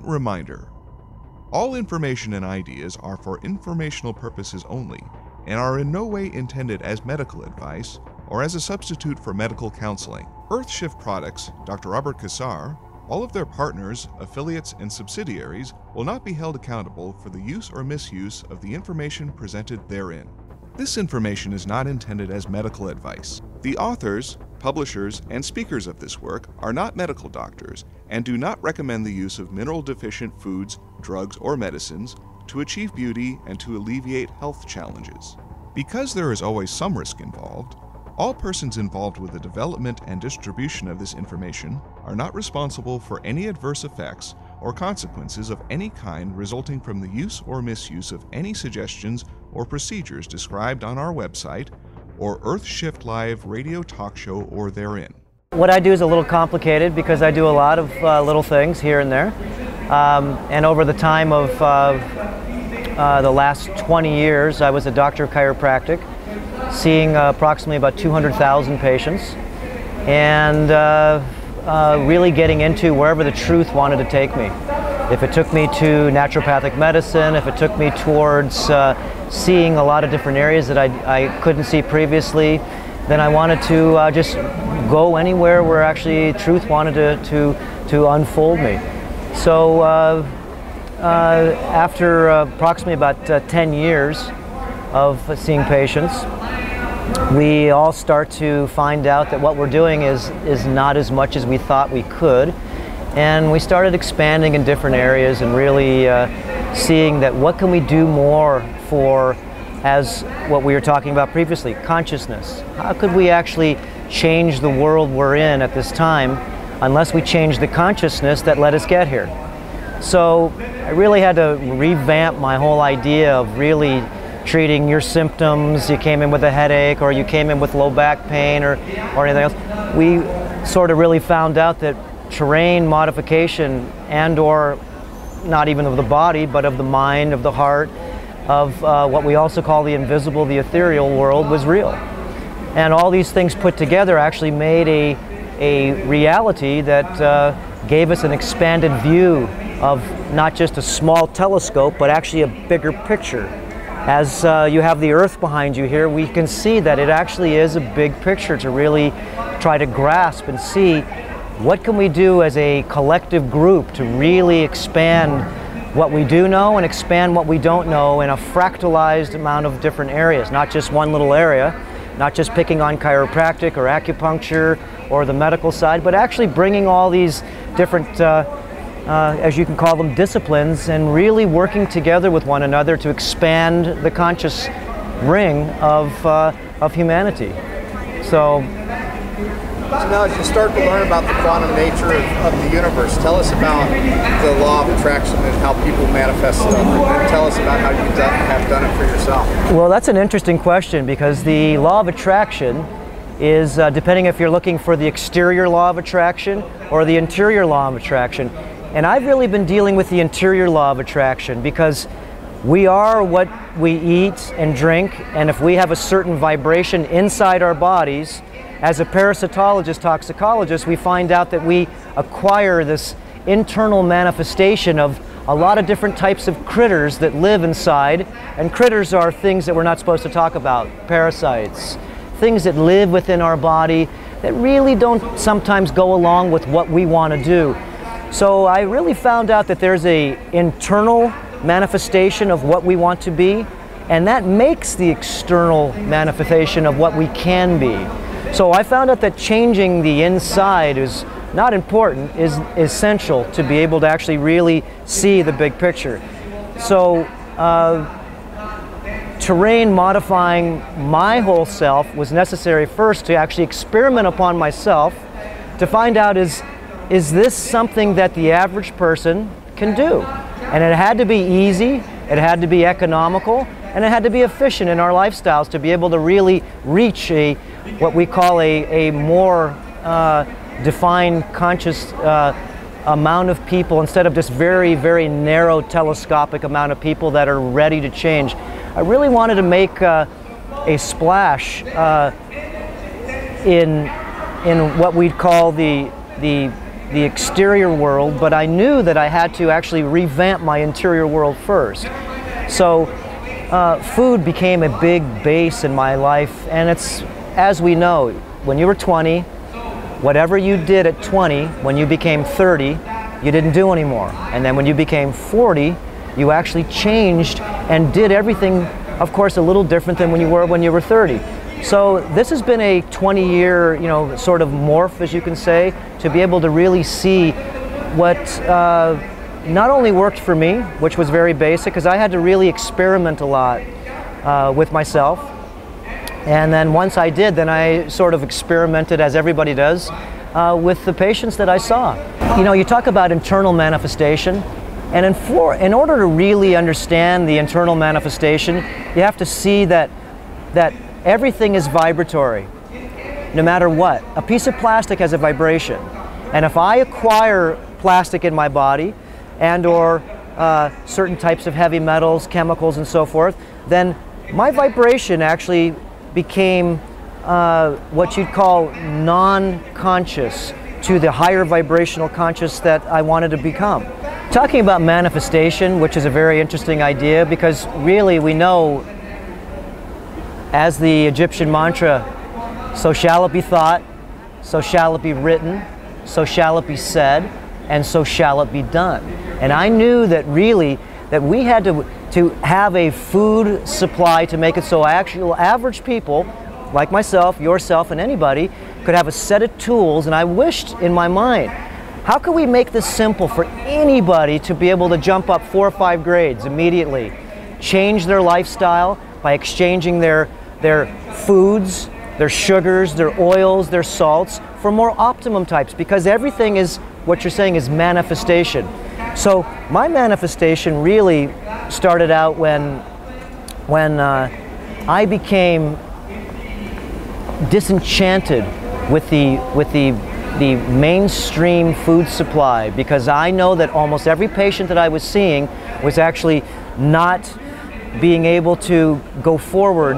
important reminder. All information and ideas are for informational purposes only and are in no way intended as medical advice or as a substitute for medical counseling. Earthshift Products, Dr. Robert Cassar, all of their partners, affiliates, and subsidiaries will not be held accountable for the use or misuse of the information presented therein. This information is not intended as medical advice. The authors, publishers, and speakers of this work are not medical doctors and do not recommend the use of mineral-deficient foods, drugs, or medicines to achieve beauty and to alleviate health challenges. Because there is always some risk involved, all persons involved with the development and distribution of this information are not responsible for any adverse effects or consequences of any kind resulting from the use or misuse of any suggestions or procedures described on our website or Earthshift Live radio talk show or therein. What I do is a little complicated because I do a lot of little things here and there. And over the time of the last 20 years, I was a doctor of chiropractic, seeing approximately about 200,000 patients, and really getting into wherever the truth wanted to take me. If it took me to naturopathic medicine, if it took me towards seeing a lot of different areas that I couldn't see previously, then I wanted to just go anywhere where actually truth wanted to unfold me. So after approximately about 10 years of seeing patients, we all start to find out that what we're doing is not as much as we thought we could. And we started expanding in different areas and really seeing that what can we do more for, as what we were talking about previously, consciousness. How could we actually change the world we're in at this time unless we change the consciousness that let us get here? So I really had to revamp my whole idea of really treating your symptoms. You came in with a headache, or you came in with low back pain, or anything else. We sort of really found out that terrain modification, and or not even of the body, but of the mind, of the heart, of what we also call the invisible, the ethereal world, was real. And all these things put together actually made a reality that gave us an expanded view of not just a small telescope, but actually a bigger picture. As you have the Earth behind you here, we can see that it actually is a big picture to really try to grasp and see what can we do as a collective group to really expand what we do know and expand what we don't know in a fractalized amount of different areas, not just one little area, not just picking on chiropractic or acupuncture or the medical side, but actually bringing all these different, as you can call them, disciplines, and really working together with one another to expand the conscious ring of humanity. So now as you start to learn about the quantum nature of the universe, tell us about the law of attraction and how people manifest stuff, and then tell us about how you have done it for yourself. Well, that's an interesting question, because the law of attraction is, depending if you're looking for the exterior law of attraction or the interior law of attraction. And I've really been dealing with the interior law of attraction, because we are what we eat and drink, and if we have a certain vibration inside our bodies, as a parasitologist, toxicologist, we find out that we acquire this internal manifestation of a lot of different types of critters that live inside. And critters are things that we're not supposed to talk about, parasites, things that live within our body that really don't sometimes go along with what we want to do. So I really found out that there's an internal manifestation of what we want to be, and that makes the external manifestation of what we can be. So I found out that changing the inside is not important, is essential to be able to actually really see the big picture. So terrain modifying my whole self was necessary first to actually experiment upon myself to find out is this something that the average person can do? And it had to be easy, it had to be economical, and it had to be efficient in our lifestyles to be able to really reach what we call a more defined conscious amount of people, instead of just very, very narrow telescopic amount of people that are ready to change. I really wanted to make a splash in what we'd call the the exterior world, but I knew that I had to actually revamp my interior world first. So food became a big base in my life, and it's, as we know, when you were 20, whatever you did at 20, when you became 30, you didn't do anymore. And then when you became 40, you actually changed and did everything, of course, a little different than when you were 30. So this has been a 20-year, sort of morph, as you can say, to be able to really see what not only worked for me, which was very basic, because I had to really experiment a lot with myself. And then once I did, then I sort of experimented, as everybody does, with the patients that I saw. You talk about internal manifestation, and in order to really understand the internal manifestation, you have to see that everything is vibratory, no matter what. A piece of plastic has a vibration, and if I acquire plastic in my body and or certain types of heavy metals, chemicals, and so forth, then my vibration actually became what you'd call non-conscious to the higher vibrational conscious that I wanted to become. Talking about manifestation, which is a very interesting idea, because really we know, as the Egyptian mantra, so shall it be thought, so shall it be written, so shall it be said, and so shall it be done. And I knew that really that we had to have a food supply to make it so actual average people like myself, yourself, and anybody could have a set of tools. And I wished in my mind, how can we make this simple for anybody to be able to jump up 4 or 5 grades immediately, change their lifestyle by exchanging their foods, their sugars, their oils, their salts for more optimum types, because everything is, what you're saying, is manifestation. So my manifestation really started out when I became disenchanted with the mainstream food supply, because I know that almost every patient that I was seeing was actually not being able to go forward